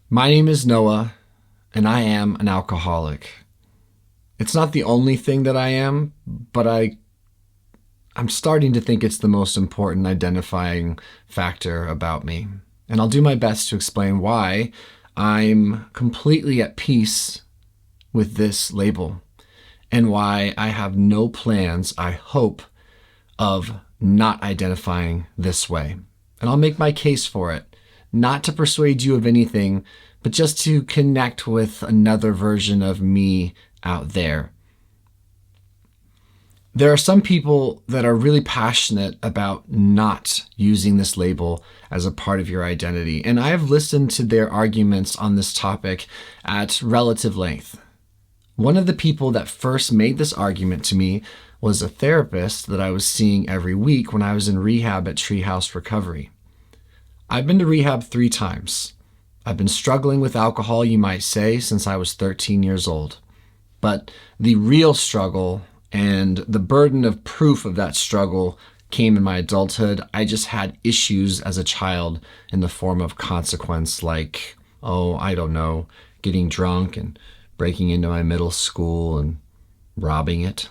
My name is Noah, and I am an alcoholic. It's not the only thing that I am, but I'm starting to think it's the most important identifying factor about me. And I'll do my best to explain why I'm completely at peace with this label and why I have no plans, I hope, of not identifying this way. And I'll make my case for it, not to persuade you of anything, but just to connect with another version of me out there. There are some people that are really passionate about not using this label as a part of your identity, and I have listened to their arguments on this topic at relative length. One of the people that first made this argument to me was a therapist that I was seeing every week when I was in rehab at Treehouse Recovery. I've been to rehab 3 times. I've been struggling with alcohol, you might say, since I was 13 years old. But the real struggle and the burden of proof of that struggle came in my adulthood. I just had issues as a child in the form of consequence, like, getting drunk and breaking into my middle school and robbing it,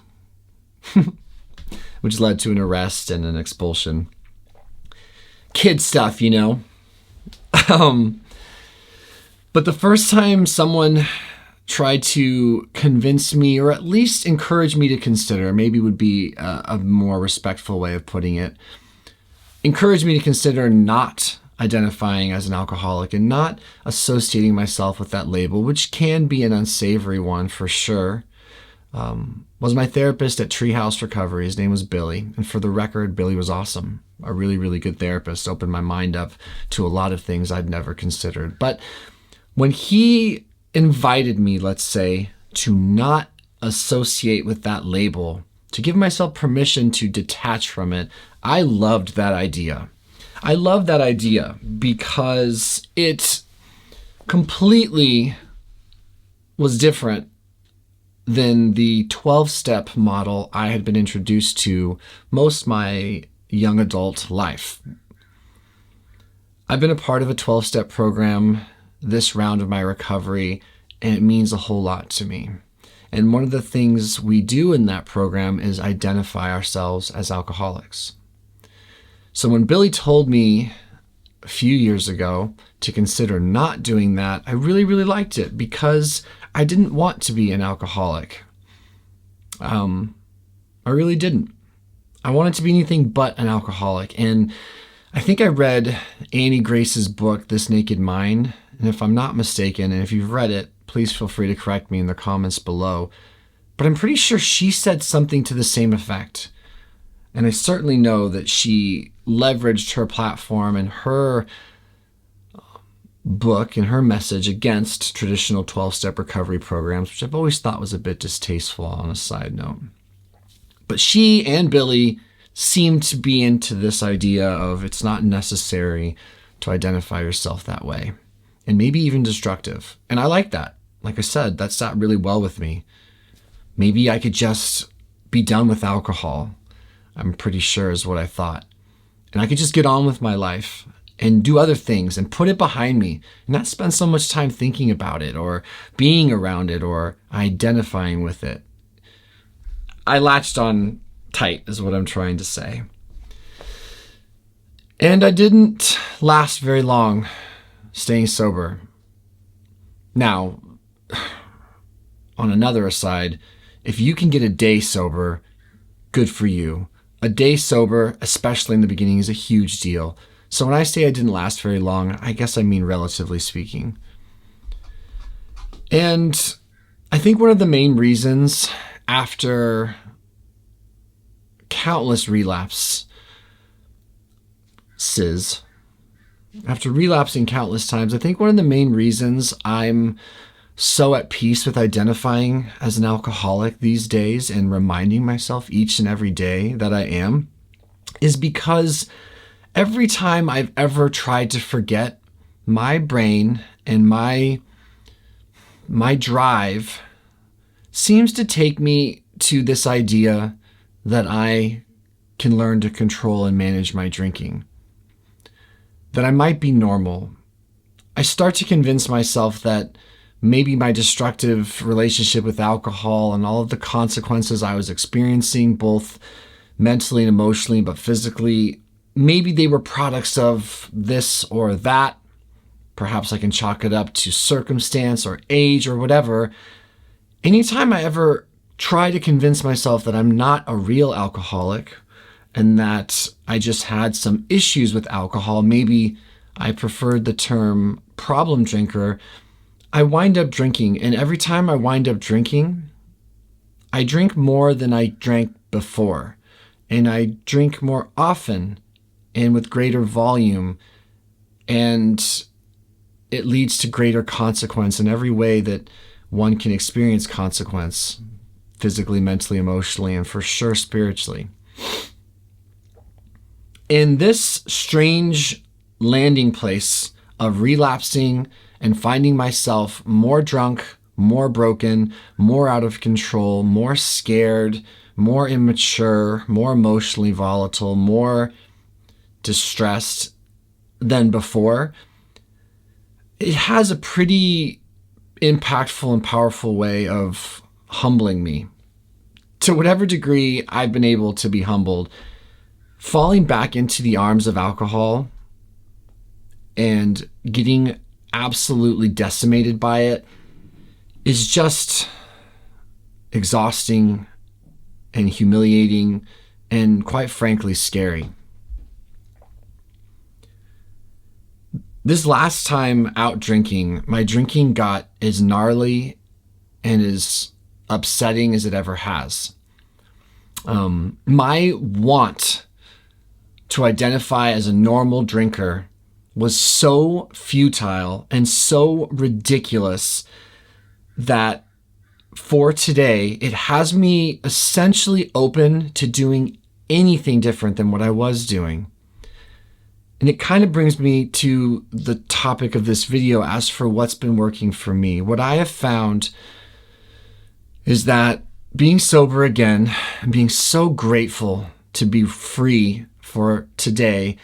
which led to an arrest and an expulsion. Kid stuff, you know. But the first time someone tried to convince me, or at least encourage me to consider, maybe would be a more respectful way of putting it, encourage me to consider not identifying as an alcoholic and not associating myself with that label, which can be an unsavory one for sure, was my therapist at Treehouse Recovery. His name was Billy. And for the record, Billy was awesome. A really, really good therapist. Opened my mind up to a lot of things I'd never considered. But when he invited me, let's say, to not associate with that label, to give myself permission to detach from it, I loved that idea. I loved that idea because it completely was different than the 12-step model I had been introduced to most my young adult life. I've been a part of a 12-step program this round of my recovery, and it means a whole lot to me. And one of the things we do in that program is identify ourselves as alcoholics. So when Billy told me a few years ago to consider not doing that, I really, really liked it because I didn't want to be an alcoholic. I really didn't. I wanted to be anything but an alcoholic. And I think I read Annie Grace's book, This Naked Mind. And if I'm not mistaken, and if you've read it, please feel free to correct me in the comments below. But I'm pretty sure she said something to the same effect. And I certainly know that she leveraged her platform and her book and her message against traditional 12-step recovery programs, which I've always thought was a bit distasteful on a side note. But she and Billy seemed to be into this idea of it's not necessary to identify yourself that way, and maybe even destructive. And I like that. Like I said, that sat really well with me. Maybe I could just be done with alcohol, I'm pretty sure is what I thought. And I could just get on with my life and do other things and put it behind me and not spend so much time thinking about it or being around it or identifying with it. I latched on tight is what I'm trying to say. And I didn't last very long staying sober. Now, on another aside, if you can get a day sober, good for you. A day sober, especially in the beginning, is a huge deal. So when I say I didn't last very long, I guess I mean relatively speaking. And I think one of the main reasons after countless relapses, after relapsing countless times, I think one of the main reasons I'm so at peace with identifying as an alcoholic these days and reminding myself each and every day that I am is because every time I've ever tried to forget, my brain and my drive seems to take me to this idea that I can learn to control and manage my drinking. That I might be normal. I start to convince myself that maybe my destructive relationship with alcohol and all of the consequences I was experiencing, both mentally and emotionally, but physically, maybe they were products of this or that. Perhaps I can chalk it up to circumstance or age or whatever. Anytime I ever try to convince myself that I'm not a real alcoholic and that I just had some issues with alcohol, maybe I preferred the term problem drinker, I wind up drinking. And every time I wind up drinking, I drink more than I drank before. And I drink more often and with greater volume. And it leads to greater consequence in every way that one can experience consequence, physically, mentally, emotionally, and for sure spiritually. In this strange landing place of relapsing and finding myself more drunk, more broken, more out of control, more scared, more immature, more emotionally volatile, more distressed than before, it has a pretty impactful and powerful way of humbling me. To whatever degree I've been able to be humbled, falling back into the arms of alcohol and getting absolutely decimated by it is just exhausting and humiliating and, quite frankly, scary. This last time out drinking, my drinking got as gnarly and as upsetting as it ever has. My want to identify as a normal drinker was so futile and so ridiculous that for today, it has me essentially open to doing anything different than what I was doing. And it kind of brings me to the topic of this video as for what's been working for me. What I have found is that being sober again and being so grateful to be free for today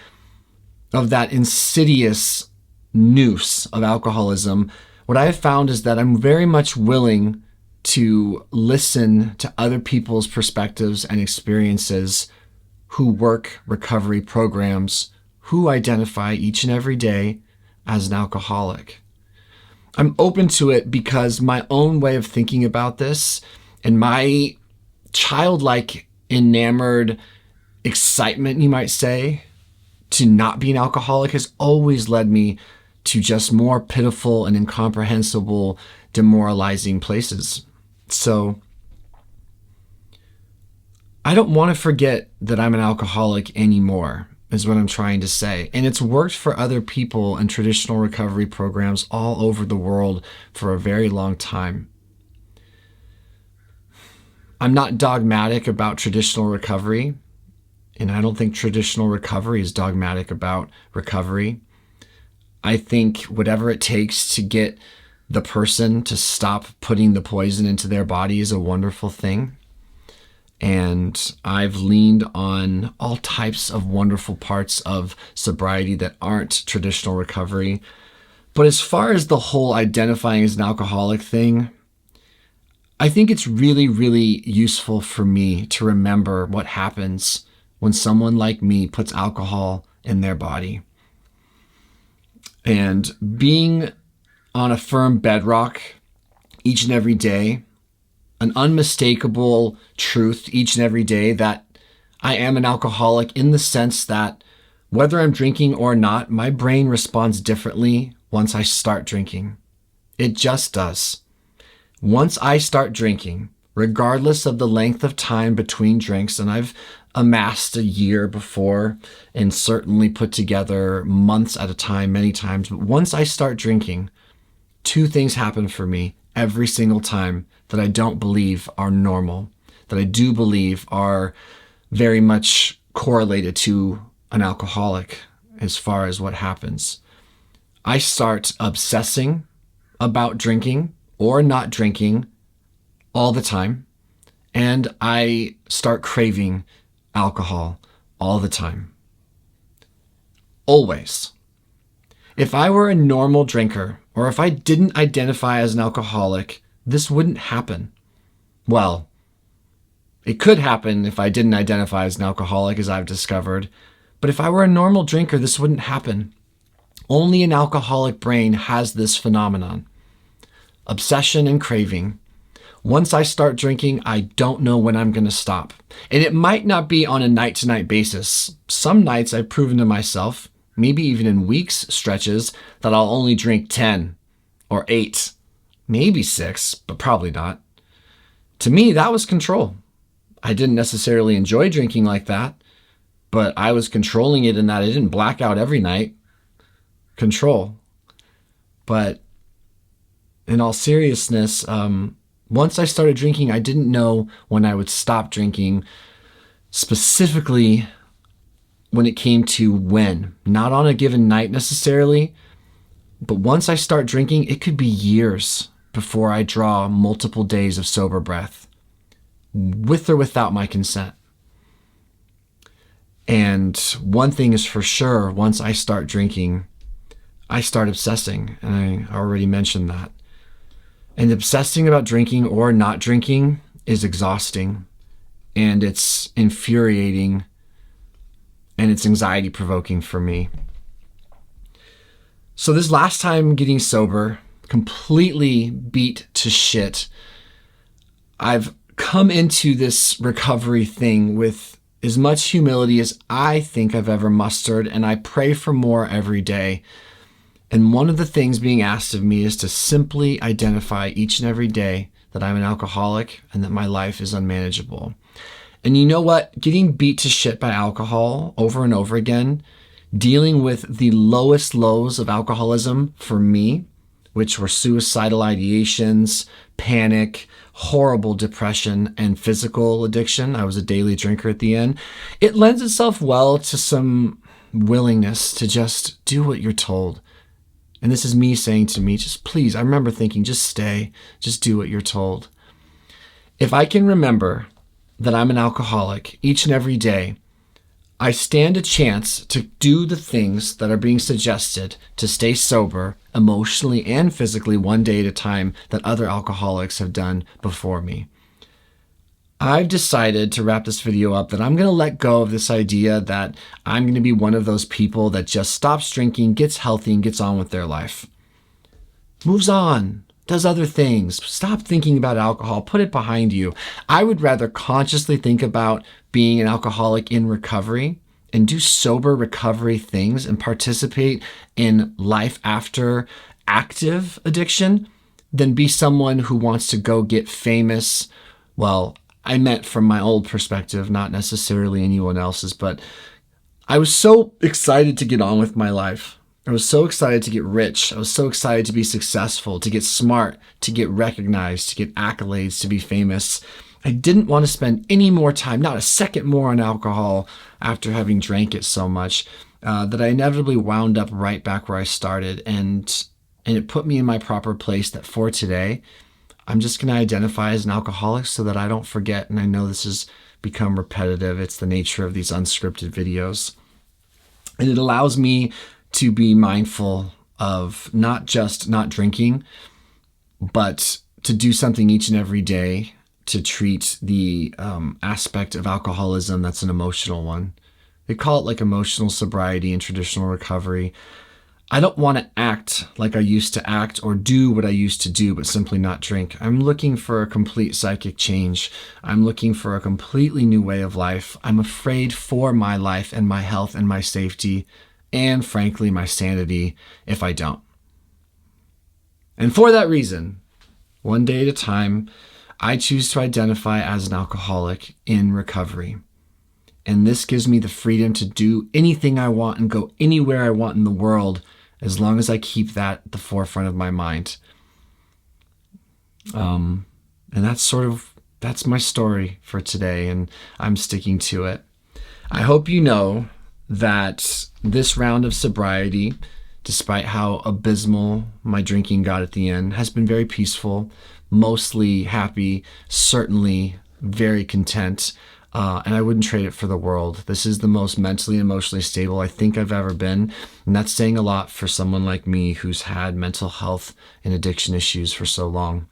of that insidious noose of alcoholism, what I have found is that I'm very much willing to listen to other people's perspectives and experiences who work recovery programs, who identify each and every day as an alcoholic. I'm open to it because my own way of thinking about this and my childlike, enamored excitement, you might say, to not be an alcoholic has always led me to just more pitiful and incomprehensible, demoralizing places. So I don't want to forget that I'm an alcoholic anymore, is what I'm trying to say. And it's worked for other people in traditional recovery programs all over the world for a very long time. I'm not dogmatic about traditional recovery, and I don't think traditional recovery is dogmatic about recovery. I think whatever it takes to get the person to stop putting the poison into their body is a wonderful thing. And I've leaned on all types of wonderful parts of sobriety that aren't traditional recovery. But as far as the whole identifying as an alcoholic thing, I think it's really, really useful for me to remember what happens when someone like me puts alcohol in their body. And being on a firm bedrock each and every day, an unmistakable truth each and every day that I am an alcoholic in the sense that whether I'm drinking or not, my brain responds differently once I start drinking. It just does. Once I start drinking, regardless of the length of time between drinks, and I've amassed a year before and certainly put together months at a time many times, but once I start drinking, two things happen for me every single time that I don't believe are normal, that I do believe are very much correlated to an alcoholic as far as what happens. I start obsessing about drinking or not drinking all the time, and I start craving alcohol all the time. Always. If I were a normal drinker, or if I didn't identify as an alcoholic, this wouldn't happen. Well, it could happen if I didn't identify as an alcoholic, as I've discovered. But if I were a normal drinker, this wouldn't happen. Only an alcoholic brain has this phenomenon. Obsession and craving. Once I start drinking, I don't know when I'm going to stop. And it might not be on a night-to-night basis. Some nights I've proven to myself, maybe even in weeks stretches, that I'll only drink 10 or 8, maybe 6, but probably not. To me, that was control. I didn't necessarily enjoy drinking like that, but I was controlling it in that I didn't black out every night. Control. But in all seriousness, once I started drinking, I didn't know when I would stop drinking, specifically when it came to when. Not on a given night necessarily, but once I start drinking, it could be years before I draw multiple days of sober breath, with or without my consent. And one thing is for sure, once I start drinking, I start obsessing, and I already mentioned that. And obsessing about drinking or not drinking is exhausting, and it's infuriating, and it's anxiety provoking for me. So this last time getting sober, completely beat to shit, I've come into this recovery thing with as much humility as I think I've ever mustered, and I pray for more every day. And one of the things being asked of me is to simply identify each and every day that I'm an alcoholic and that my life is unmanageable. And you know what? Getting beat to shit by alcohol over and over again, dealing with the lowest lows of alcoholism for me, which were suicidal ideations, panic, horrible depression, and physical addiction. I was a daily drinker at the end. It lends itself well to some willingness to just do what you're told. And this is me saying to me, just please, I remember thinking, just stay, just do what you're told. If I can remember that I'm an alcoholic each and every day, I stand a chance to do the things that are being suggested to stay sober emotionally and physically one day at a time that other alcoholics have done before me. I've decided to wrap this video up that I'm going to let go of this idea that I'm going to be one of those people that just stops drinking, gets healthy, and gets on with their life. Moves on, does other things. Stop thinking about alcohol, put it behind you. I would rather consciously think about being an alcoholic in recovery and do sober recovery things and participate in life after active addiction than be someone who wants to go get famous. Well, I meant from my old perspective, not necessarily anyone else's, but I was so excited to get on with my life. I was so excited to get rich. I was so excited to be successful, to get smart, to get recognized, to get accolades, to be famous. I didn't want to spend any more time, not a second more on alcohol after having drank it so much, that I inevitably wound up right back where I started. And it put me in my proper place that for today, I'm just going to identify as an alcoholic so that I don't forget. And I know this has become repetitive. It's the nature of these unscripted videos. And it allows me to be mindful of not just not drinking, but to do something each and every day to treat the aspect of alcoholism that's an emotional one. They call it like emotional sobriety in traditional recovery. I don't want to act like I used to act or do what I used to do, but simply not drink. I'm looking for a complete psychic change. I'm looking for a completely new way of life. I'm afraid for my life and my health and my safety and, frankly, my sanity if I don't. And for that reason, one day at a time, I choose to identify as an alcoholic in recovery. And this gives me the freedom to do anything I want and go anywhere I want in the world, as long as I keep that at the forefront of my mind. And that's my story for today, and I'm sticking to it. I hope you know that this round of sobriety, despite how abysmal my drinking got at the end, has been very peaceful, mostly happy, certainly very content. And I wouldn't trade it for the world. This is the most mentally and emotionally stable I think I've ever been. And that's saying a lot for someone like me who's had mental health and addiction issues for so long.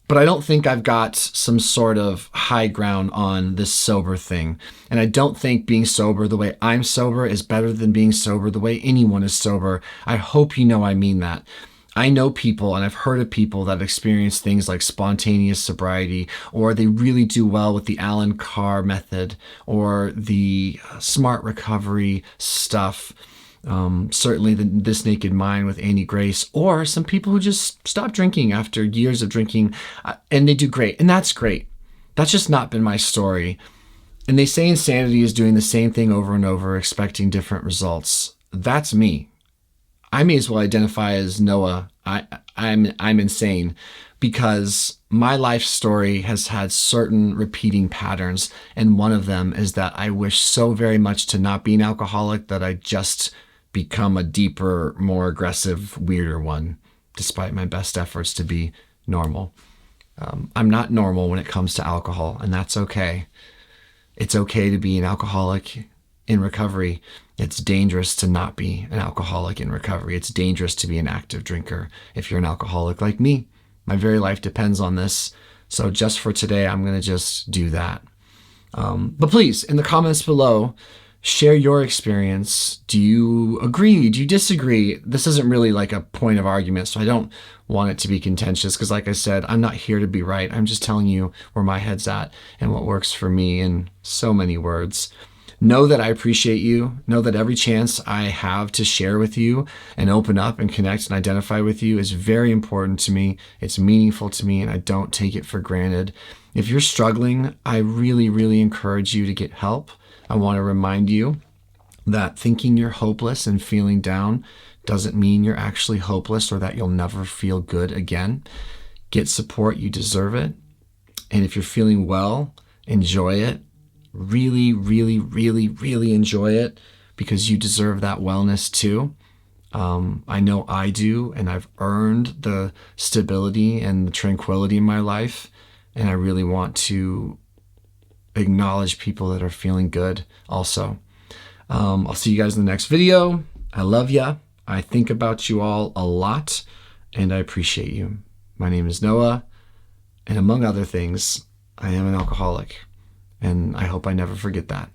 But I don't think I've got some sort of high ground on this sober thing. And I don't think being sober the way I'm sober is better than being sober the way anyone is sober. I hope you know I mean that. I know people, and I've heard of people that experience things like spontaneous sobriety, or they really do well with the Alan Carr method, or the smart recovery stuff. Certainly This Naked Mind with Annie Grace, or some people who just stop drinking after years of drinking, and they do great. And that's great. That's just not been my story. And they say insanity is doing the same thing over and over, expecting different results. That's me. I may as well identify as Noah. I'm insane, because my life story has had certain repeating patterns. And one of them is that I wish so very much to not be an alcoholic that I just become a deeper, more aggressive, weirder one, despite my best efforts to be normal. I'm not normal when it comes to alcohol, and that's okay. It's okay to be an alcoholic in recovery. It's dangerous to not be an alcoholic in recovery. It's dangerous to be an active drinker if you're an alcoholic like me. My very life depends on this. So just for today, I'm going to just do that. But please, in the comments below, share your experience. Do you agree? Do you disagree? This isn't really like a point of argument, so I don't want it to be contentious, because like I said, I'm not here to be right. I'm just telling you where my head's at and what works for me in so many words. Know that I appreciate you. Know that every chance I have to share with you and open up and connect and identify with you is very important to me. It's meaningful to me, and I don't take it for granted. If you're struggling, I really, really encourage you to get help. I want to remind you that thinking you're hopeless and feeling down doesn't mean you're actually hopeless or that you'll never feel good again. Get support. You deserve it. And if you're feeling well, enjoy it. Really, really, really, really enjoy it, because you deserve that wellness too. I know I do, and I've earned the stability and the tranquility in my life. And I really want to acknowledge people that are feeling good also. I'll see you guys in the next video. I love ya. I think about you all a lot, and I appreciate you. My name is Noah, and among other things, I am an alcoholic, and I hope I never forget that.